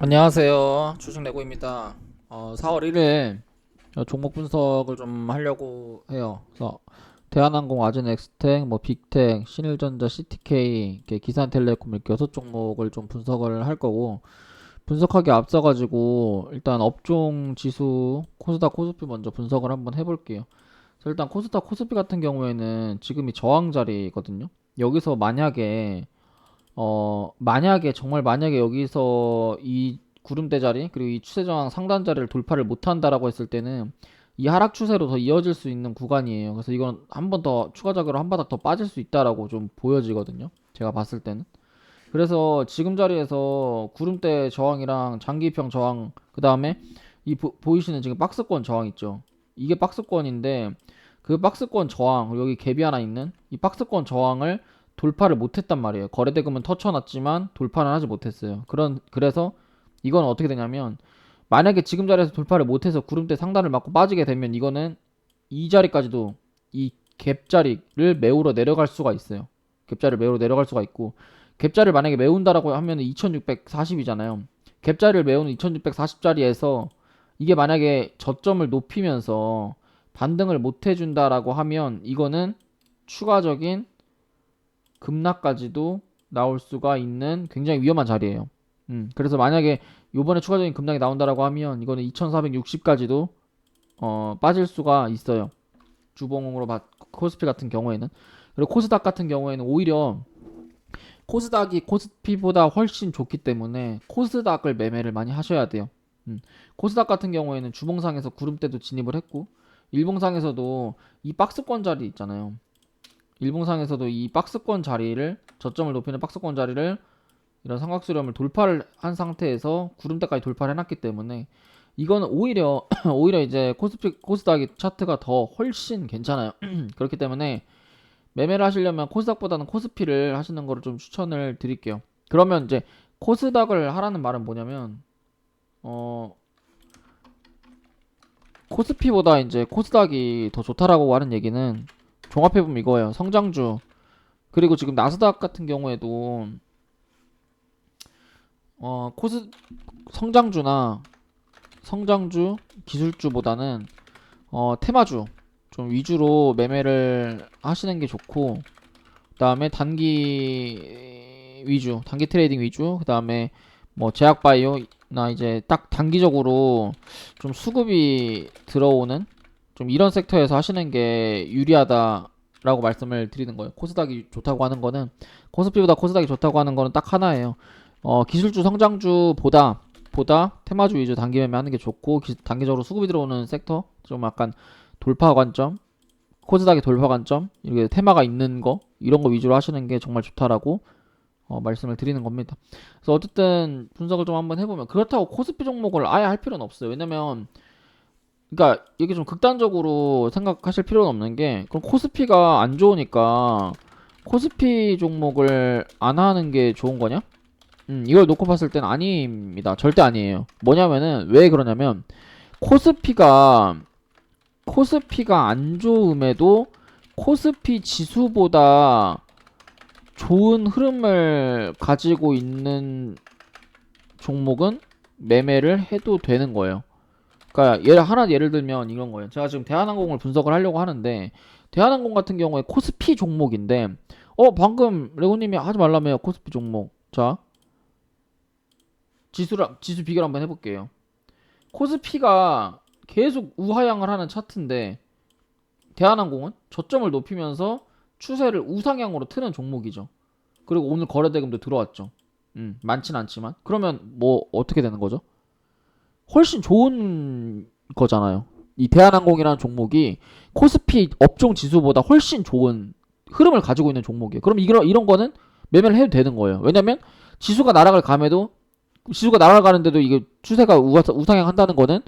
안녕하세요. 주식내고입니다. 4월 1일 종목 분석을 좀 하려고 해요. 그래서 대한항공, 아진엑스텍, 뭐 빅텍, 신일전자, CTK, 이렇게 기산텔레콤 이렇게 6종목을 좀 분석을 할 거고, 분석하기 앞서가지고 일단 업종 지수 코스닥, 코스피 먼저 분석을 한번 해볼게요. 그래서 일단 코스닥, 코스피 같은 경우에는 지금이 저항 자리거든요. 여기서 만약에 여기서 이 구름대 자리 그리고 이 추세 저항 상단 자리를 돌파를 못 한다라고 했을 때는 이 하락 추세로 더 이어질 수 있는 구간이에요. 그래서 이건 한 번 더 추가적으로 한 바닥 더 빠질 수 있다라고 좀 보여지거든요. 제가 봤을 때는. 그래서 지금 자리에서 구름대 저항이랑 장기평 저항, 그 다음에 이 보이시는 지금 박스권 저항 있죠. 이게 박스권인데 그 박스권 저항, 여기 갭이 하나 있는 이 박스권 저항을 돌파를 못했단 말이에요. 거래대금은 터쳐놨지만 돌파는 하지 못했어요. 그래서 이건 어떻게 되냐면, 만약에 지금 자리에서 돌파를 못해서 구름대 상단을 맞고 빠지게 되면 이거는 이 자리까지도 이 갭자리를 메우러 내려갈 수가 있어요. 갭자리를 메우러 내려갈 수가 있고, 갭자리를 만약에 메운다라고 하면 2640이잖아요. 갭자리를 메우는 2640자리에서 이게 만약에 저점을 높이면서 반등을 못 해준다라고 하면 이거는 추가적인 급락까지도 나올 수가 있는 굉장히 위험한 자리예요. 그래서 만약에 요번에 추가적인 급락이 나온다라고 하면 이거는 2460까지도 빠질 수가 있어요. 주봉으로 코스피 같은 경우에는. 그리고 코스닥 같은 경우에는 오히려 코스닥이 코스피보다 훨씬 좋기 때문에 코스닥을 매매를 많이 하셔야 돼요. 코스닥 같은 경우에는 주봉상에서 구름대도 진입을 했고, 일봉상에서도 이 박스권 자리 있잖아요. 일봉상에서도 이 박스권 자리를, 저점을 높이는 박스권 자리를, 이런 삼각수렴을 돌파를 한 상태에서 구름대까지 돌파를 해놨기 때문에 이거는 오히려 오히려 이제 코스닥이 차트가 더 훨씬 괜찮아요. 그렇기 때문에 매매를 하시려면 코스닥보다는 코스피를 하시는 거를 좀 추천을 드릴게요. 그러면 이제 코스닥을 하라는 말은 뭐냐면, 어 코스피보다 이제 코스닥이 더 좋다라고 하는 얘기는, 종합해보면 이거예요. 성장주, 그리고 지금 나스닥 같은 경우에도 코스 성장주나 성장주 기술주보다는 테마주 좀 위주로 매매를 하시는 게 좋고, 그다음에 단기 위주, 단기 트레이딩 위주, 그다음에 뭐 제약바이오나 이제 딱 단기적으로 좀 수급이 들어오는 좀 이런 섹터에서 하시는 게 유리하다라고 말씀을 드리는 거예요. 코스닥이 좋다고 하는 거는, 코스피보다 코스닥이 좋다고 하는 거는 딱 하나예요. 기술주 성장주보다 테마주 위주 단기 매매하는 게 좋고, 단기적으로 수급이 들어오는 섹터, 좀 약간 돌파 관점, 코스닥의 돌파 관점, 이렇게 테마가 있는 거, 이런 거 위주로 하시는 게 정말 좋다라고 말씀을 드리는 겁니다. 그래서 어쨌든 분석을 좀 한번 해보면, 그렇다고 코스피 종목을 아예 할 필요는 없어요. 왜냐면, 그러니까 이게 좀 극단적으로 생각하실 필요는 없는 게, 그럼 코스피가 안 좋으니까 코스피 종목을 안 하는 게 좋은 거냐? 이걸 놓고 봤을 땐 아닙니다. 절대 아니에요. 뭐냐면은, 왜 그러냐면, 코스피가 코스피가 안 좋음에도 코스피 지수보다 좋은 흐름을 가지고 있는 종목은 매매를 해도 되는 거예요. 그러니까 예를 들면 이런 거예요. 제가 지금 대한항공을 분석을 하려고 하는데, 대한항공 같은 경우에 코스피 종목인데, 방금 레고님이 하지 말라며요. 코스피 종목. 자, 지수 비교를 한번 해볼게요. 코스피가 계속 우하향을 하는 차트인데, 대한항공은 저점을 높이면서 추세를 우상향으로 트는 종목이죠. 그리고 오늘 거래대금도 들어왔죠. 많진 않지만. 그러면 뭐 어떻게 되는 거죠? 훨씬 좋은 거잖아요. 이 대한항공이라는 종목이 코스피 업종 지수보다 훨씬 좋은 흐름을 가지고 있는 종목이에요. 그럼 이런 거는 매매를 해도 되는 거예요. 왜냐면 지수가 날아갈 감에도, 지수가 날아가는데도 이게 추세가 우상향 한다는 거는,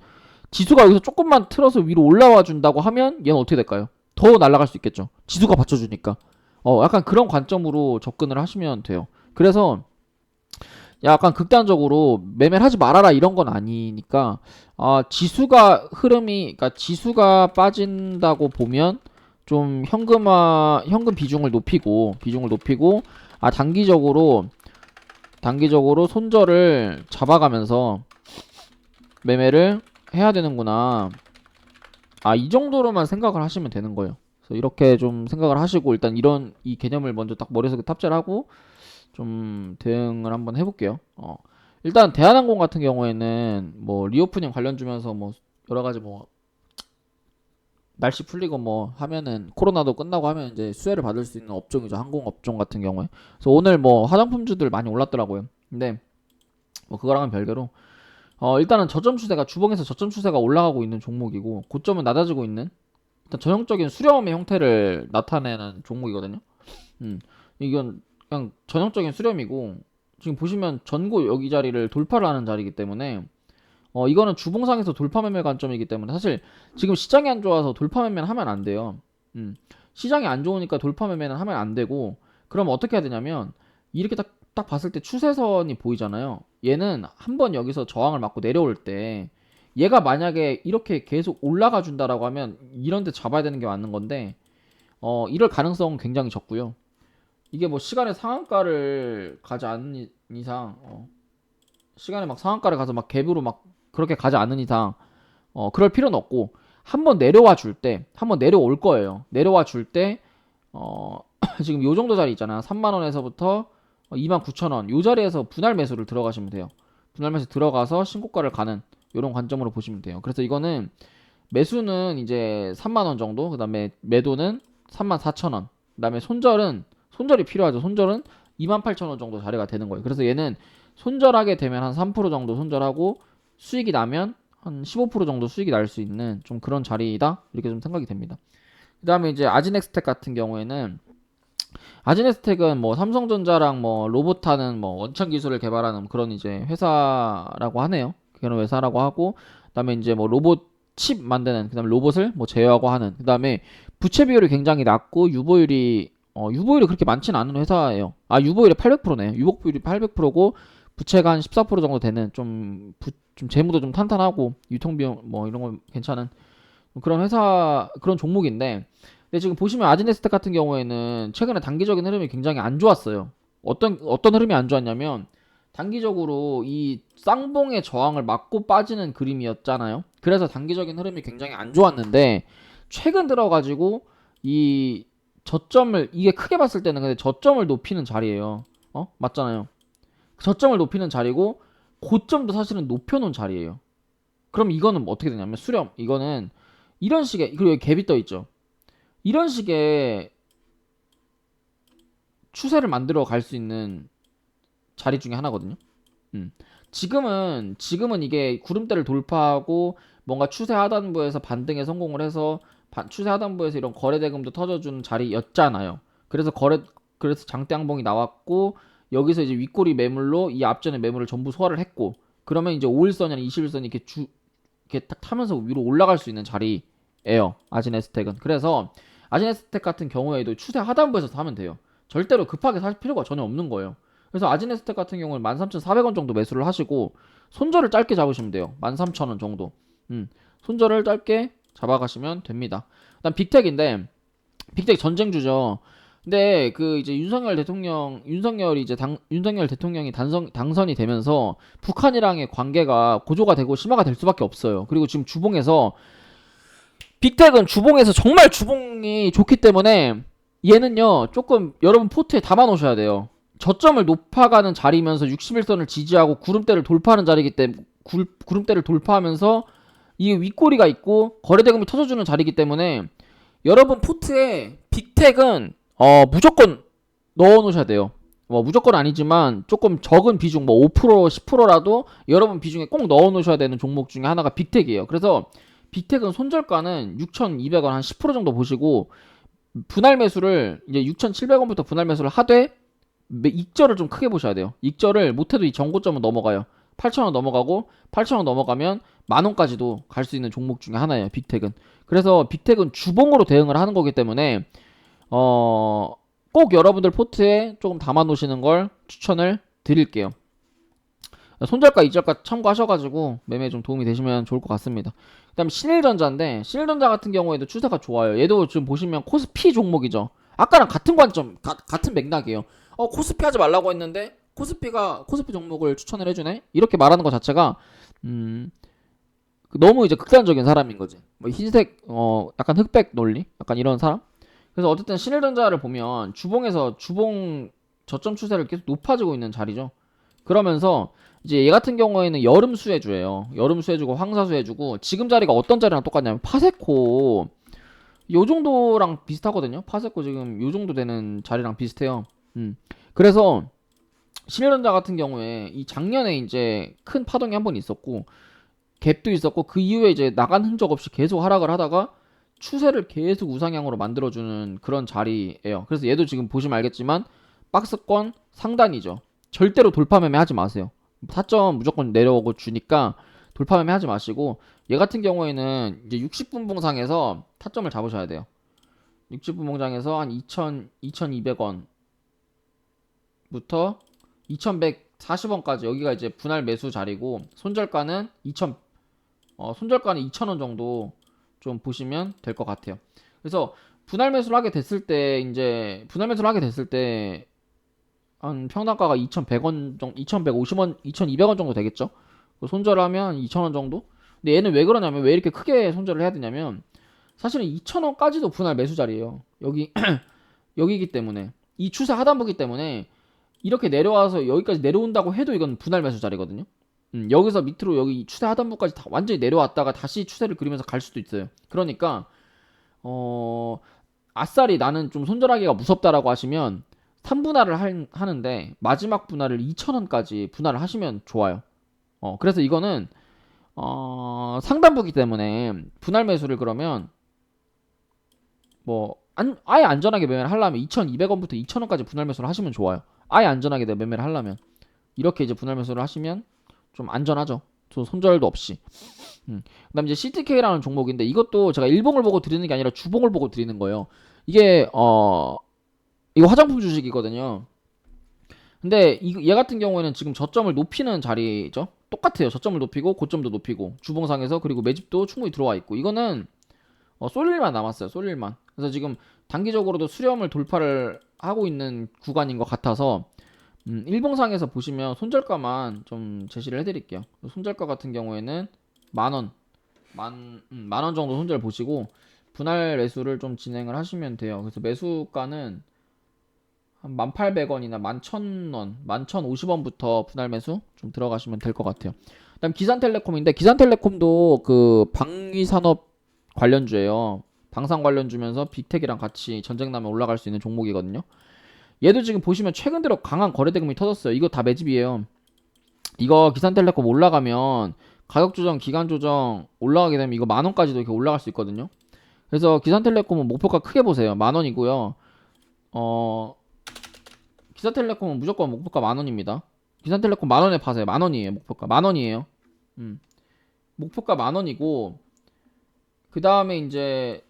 지수가 여기서 조금만 틀어서 위로 올라와 준다고 하면 얘는 어떻게 될까요? 더 날아갈 수 있겠죠. 지수가 받쳐주니까. 약간 그런 관점으로 접근을 하시면 돼요. 그래서 약간 극단적으로 매매를 하지 말아라 이런 건 아니니까, 지수가 흐름이, 그러니까 지수가 빠진다고 보면 좀 현금 비중을 높이고, 단기적으로 단기적으로 손절을 잡아가면서 매매를 해야 되는구나. 아, 이 정도로만 생각을 하시면 되는 거예요. 그래서 이렇게 좀 생각을 하시고 일단 이런 이 개념을 먼저 딱 머릿속에 탑재를 하고 좀 대응을 한번 해볼게요. 일단 대한항공 같은 경우에는 뭐 리오프닝 관련 주면서 뭐 여러 가지 뭐 날씨 풀리고 뭐 하면은 코로나도 끝나고 하면 이제 수혜를 받을 수 있는 업종이죠. 항공 업종 같은 경우에. 그래서 오늘 뭐 화장품주들 많이 올랐더라고요. 근데 뭐 그거랑은 별개로 일단은 저점 추세가 주봉에서 저점 추세가 올라가고 있는 종목이고 고점은 낮아지고 있는 일단 전형적인 수렴의 형태를 나타내는 종목이거든요. 이건 그냥 전형적인 수렴이고 지금 보시면 전고 여기 자리를 돌파를 하는 자리이기 때문에 이거는 주봉상에서 돌파 매매 관점이기 때문에 사실 지금 시장이 안 좋아서 돌파 매매는 하면 안 돼요. 시장이 안 좋으니까 돌파 매매는 하면 안 되고 그럼 어떻게 해야 되냐면 이렇게 딱 봤을 때 추세선이 보이잖아요. 얘는 한번 여기서 저항을 맞고 내려올 때 얘가 만약에 이렇게 계속 올라가 준다라고 하면 이런 데 잡아야 되는 게 맞는 건데 이럴 가능성은 굉장히 적고요. 이게 뭐 시간의 상한가를 가지 않는 이상 시간에 막 상한가를 가서 막 갭으로 막 그렇게 가지 않는 이상 그럴 필요는 없고 한번 내려와 줄 때 한번 내려올 거예요. 내려와 줄 때 지금 요 정도 자리 있잖아요. 3만원에서부터 29,000원 요 자리에서 분할 매수를 들어가시면 돼요. 분할 매수 들어가서 신고가를 가는 요런 관점으로 보시면 돼요. 그래서 이거는 매수는 이제 3만원 정도, 그 다음에 매도는 34,000원, 그 다음에 손절이 필요하죠. 손절은 28,000원 정도 자리가 되는 거예요. 그래서 얘는 손절하게 되면 한 3% 정도 손절하고 수익이 나면 한 15% 정도 수익이 날 수 있는 좀 그런 자리이다. 이렇게 좀 생각이 됩니다. 그 다음에 이제 아지넥스텍 같은 경우에는 아지넥스텍은 뭐 삼성전자랑 뭐 로봇하는 뭐 원천 기술을 개발하는 그런 이제 회사라고 하네요. 그런 회사라고 하고 그다음에 이제 뭐 로봇 칩 만드는 그다음에 로봇을 뭐 제어하고 하는 그다음에 부채 비율이 굉장히 낮고 유보율이 그렇게 많지는 않은 회사예요. 아, 유보율이 800%네. 유복비율이 800%고 부채가 한 14% 정도 되는 좀 재무도 좀 탄탄하고 유통비용 뭐 이런 거 괜찮은 그런 회사 그런 종목인데 근데 지금 보시면 아지네스텍 같은 경우에는 최근에 단기적인 흐름이 굉장히 안 좋았어요. 어떤 흐름이 안 좋았냐면 단기적으로 이 쌍봉의 저항을 맞고 빠지는 그림이었잖아요. 그래서 단기적인 흐름이 굉장히 안 좋았는데 최근 들어가지고 이 저점을 이게 크게 봤을 때는 근데 저점을 높이는 자리예요. 맞잖아요. 저점을 높이는 자리고 고점도 사실은 높여놓은 자리예요. 그럼 이거는 뭐 어떻게 되냐면 수렴 이거는 이런 식의 그리고 여기 갭이 떠 있죠. 이런 식의 추세를 만들어 갈 수 있는 자리 중에 하나거든요. 음. 지금은 이게 구름대를 돌파하고 뭔가 추세 하단부에서 반등에 성공을 해서 추세 하단부에서 이런 거래 대금도 터져주는 자리였잖아요. 그래서 장대양봉이 나왔고 여기서 이제 윗꼬리 매물로 이 앞전의 매물을 전부 소화를 했고 그러면 이제 5일선이나 21선이 이렇게 딱 타면서 위로 올라갈 수 있는 자리예요. 아지네스텍은. 그래서 아지네스텍 같은 경우에도 추세 하단부에서 사면 돼요. 절대로 급하게 살 필요가 전혀 없는 거예요. 그래서 아지네스텍 같은 경우는 13,400원 정도 매수를 하시고 손절을 짧게 잡으시면 돼요. 13,000원 정도. 손절을 짧게 잡아가시면 됩니다. 그다음 빅텍인데 빅텍 전쟁주죠. 근데 그 이제 윤석열 대통령이 당선이 되면서 북한이랑의 관계가 고조가 되고 심화가 될 수밖에 없어요. 그리고 지금 빅텍은 주봉에서 정말 주봉이 좋기 때문에 얘는요 조금 여러분 포트에 담아 놓으셔야 돼요. 저점을 높아가는 자리면서 61선을 지지하고 구름대를 돌파하는 자리이기 때문에 구름대를 돌파하면서 이 윗꼬리가 있고 거래대금이 터져주는 자리이기 때문에 여러분 포트에 빅텍은 무조건 넣어 놓으셔야 돼요. 뭐 무조건 아니지만 조금 적은 비중 뭐 5% 10%라도 여러분 비중에 꼭 넣어 놓으셔야 되는 종목 중에 하나가 빅텍이에요. 그래서 빅텍은 손절가는 6,200원 한 10% 정도 보시고 분할 매수를 이제 6,700원부터 분할 매수를 하되 익절을 좀 크게 보셔야 돼요. 익절을 못해도 이 정고점은 넘어가요. 8,000원 넘어가고 8,000원 넘어가면 만원까지도 갈 수 있는 종목 중에 하나예요. 빅텍은. 그래서 빅텍은 주봉으로 대응을 하는 거기 때문에 꼭 여러분들 포트에 조금 담아 놓으시는 걸 추천을 드릴게요. 손절가, 이절가 참고하셔가지고 매매에 좀 도움이 되시면 좋을 것 같습니다. 그 다음에 신일전자인데 신일전자 같은 경우에도 추세가 좋아요. 얘도 지금 보시면 코스피 종목이죠. 아까랑 같은 관점, 같은 맥락이에요. 코스피 하지 말라고 했는데 코스피 종목을 추천을 해주네? 이렇게 말하는 것 자체가 너무 이제 극단적인 사람인 거지. 뭐 흰색, 약간 흑백 논리? 약간 이런 사람? 그래서 어쨌든 신일전자를 보면 주봉 저점 추세를 계속 높아지고 있는 자리죠. 그러면서 이제 얘 같은 경우에는 여름 수혜주예요. 여름 수혜주고 황사 수혜주고 지금 자리가 어떤 자리랑 똑같냐면 파세코 요 정도랑 비슷하거든요. 파세코 지금 요 정도 되는 자리랑 비슷해요. 그래서 신일전자 같은 경우에 이 작년에 이제 큰 파동이 한 번 있었고 갭도 있었고 그 이후에 이제 나간 흔적 없이 계속 하락을 하다가 추세를 계속 우상향으로 만들어주는 그런 자리예요. 그래서 얘도 지금 보시면 알겠지만 박스권 상단이죠. 절대로 돌파 매매 하지 마세요. 타점 무조건 내려오고 주니까 돌파 매매 하지 마시고 얘 같은 경우에는 이제 60분 봉상에서 타점을 잡으셔야 돼요. 60분 봉장에서 한 2,200원부터 2,140원까지 여기가 이제 분할 매수 자리고 손절가는 2,000원 정도 좀 보시면 될 것 같아요. 그래서 분할 매수를 하게 됐을 때 한 평단가가 2,100원 정도, 2,150원, 2,200원 정도 되겠죠? 손절하면 2,000원 정도? 근데 얘는 왜 그러냐면 왜 이렇게 크게 손절을 해야 되냐면 사실은 2,000원까지도 분할 매수 자리예요. 여기기 때문에 이 추세 하단부기 때문에 이렇게 내려와서 여기까지 내려온다고 해도 이건 분할 매수 자리거든요. 여기서 밑으로 여기 추세 하단부까지 다 완전히 내려왔다가 다시 추세를 그리면서 갈 수도 있어요. 그러니까 아싸리 나는 좀 손절하기가 무섭다라고 하시면 3분할을 하는데 마지막 분할을 2,000원까지 분할을 하시면 좋아요. 그래서 이거는 상단부기 때문에 분할 매수를 그러면 뭐 아예 안전하게 매매를 하려면 2,200원부터 2,000원까지 분할 매수를 하시면 좋아요. 아예 안전하게 매매를 하려면 이렇게 이제 분할 매수를 하시면 좀 안전하죠. 또 손절도 없이. 그다음 이제 CTK라는 종목인데 이것도 제가 일봉을 보고 드리는 게 아니라 주봉을 보고 드리는 거예요. 이게 이거 화장품 주식이거든요. 근데 얘 같은 경우에는 지금 저점을 높이는 자리죠. 똑같아요. 저점을 높이고 고점도 높이고 주봉상에서 그리고 매집도 충분히 들어와 있고 이거는 쏠 일만 남았어요. 쏠 일만. 그래서 지금 단기적으로도 수렴을 돌파를 하고 있는 구간인 것 같아서 일봉상에서 보시면 손절가만 좀 제시를 해드릴게요. 손절가 같은 경우에는 만원 정도 손절 보시고 분할 매수를 좀 진행을 하시면 돼요. 그래서 매수가는 한 1,800원이나 11,000원, 11,050원부터 분할 매수 좀 들어가시면 될 것 같아요. 그다음 기산텔레콤인데 기산텔레콤도 그 방위산업 관련주예요. 방산 관련주면서 빅텍이랑 같이 전쟁 나면 올라갈 수 있는 종목이거든요. 얘도 지금 보시면 최근 들어 강한 거래 대금이 터졌어요. 이거 다 매집이에요. 이거 기산텔레콤 올라가면 가격 조정, 기간 조정 올라가게 되면 이거 10,000원까지도 이렇게 올라갈 수 있거든요. 그래서 기산텔레콤은 목표가 크게 보세요. 10,000원이고요. 기사텔레콤은 무조건 목표가 10,000원입니다. 기사텔레콤 10,000원에 파세요. 10,000원이에요. 목표가 10,000원이에요. 목표가 10,000원이고 그 다음에 이제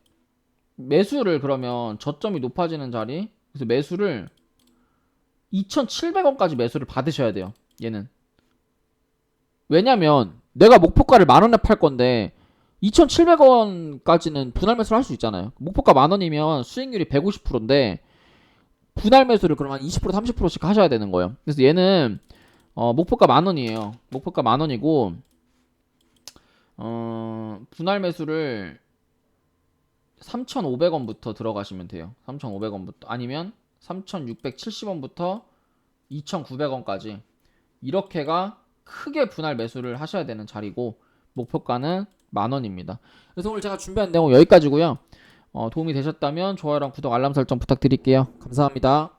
매수를 그러면 저점이 높아지는 자리 그래서 매수를 2,700원까지 매수를 받으셔야 돼요. 얘는 왜냐면 내가 목표가를 10,000원에 팔 건데 2,700원까지는 분할 매수를 할 수 있잖아요. 목표가 10,000원이면 수익률이 150%인데 분할 매수를 그럼 한 20% 30%씩 하셔야 되는 거예요. 그래서 얘는 목표가 10,000원이에요. 목표가 10,000원이고 분할 매수를 3,500원부터 들어가시면 돼요. 3,500원부터 아니면 3,670원부터 2,900원까지 이렇게가 크게 분할 매수를 하셔야 되는 자리고 목표가는 10,000원입니다. 그래서 오늘 제가 준비한 내용 여기까지고요. 도움이 되셨다면 좋아요랑 구독 알람 설정 부탁드릴게요. 감사합니다.